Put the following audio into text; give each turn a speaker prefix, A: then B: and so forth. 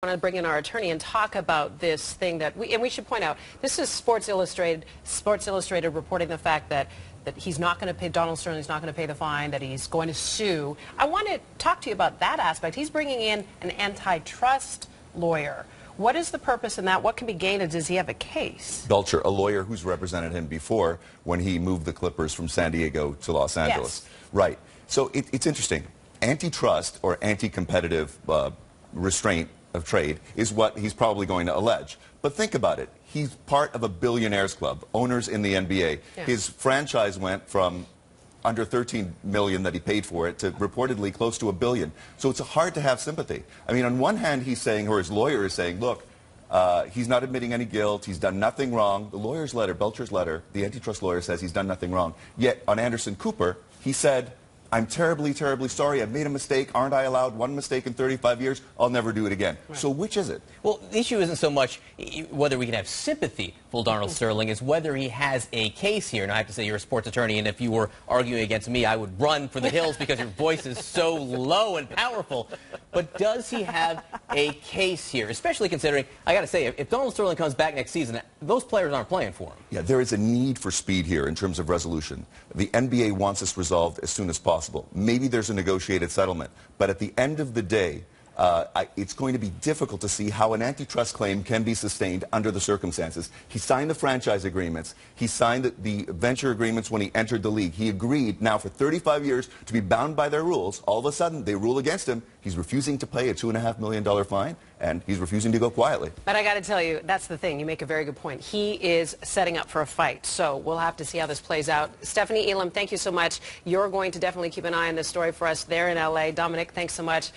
A: I want to bring in our attorney and talk about this thing that we should point out. This is Sports Illustrated reporting the fact that he's not going to pay, Donald Sterling's not going to pay the fine, that he's going to sue. I want to talk to you about that aspect. He's bringing in an antitrust lawyer. What is the purpose in that? What can be gained, and does he have a case?
B: Belcher, a lawyer who's represented him before when he moved the Clippers from San Diego to Los Angeles.
A: Yes.
B: Right. So it's interesting. Antitrust or anti-competitive restraint of trade is what he's probably going to allege. But think about it. He's part of a billionaires club, owners in the NBA.
A: Yeah.
B: His franchise went from under $13 million that he paid for it to reportedly close to $1 billion. So it's hard to have sympathy. I mean, on one hand, he's saying, or his lawyer is saying, look, he's not admitting any guilt. He's done nothing wrong. The lawyer's letter, Belcher's letter, the antitrust lawyer says he's done nothing wrong. Yet on Anderson Cooper, he said, I'm terribly, terribly sorry. I've made a mistake. Aren't I allowed one mistake in 35 years? I'll never do it again. Right. So which is it?
C: Well, the issue isn't so much whether we can have sympathy for Donald Sterling, is whether he has a case here. And I have to say, you're a sports attorney, and if you were arguing against me, I would run for the hills because your voice is so low and powerful. But does he have a case here? Especially considering, I got to say, if Donald Sterling comes back next season, those players aren't playing for him. Yeah,
B: there is a need for speed here in terms of resolution. The NBA wants this resolved as soon as possible. Maybe there's a negotiated settlement. But at the end of the day, it's going to be difficult to see how an antitrust claim can be sustained under the circumstances. He signed the franchise agreements. He signed the venture agreements when he entered the league. He agreed now for 35 years to be bound by their rules. All of a sudden, they rule against him. He's refusing to pay a $2.5 million fine, and he's refusing to go quietly.
A: But I got to tell you, that's the thing. You make a very good point. He is setting up for a fight, so we'll have to see how this plays out. Stephanie Elam, thank you so much. You're going to definitely keep an eye on this story for us there in L.A. Dominic, thanks so much.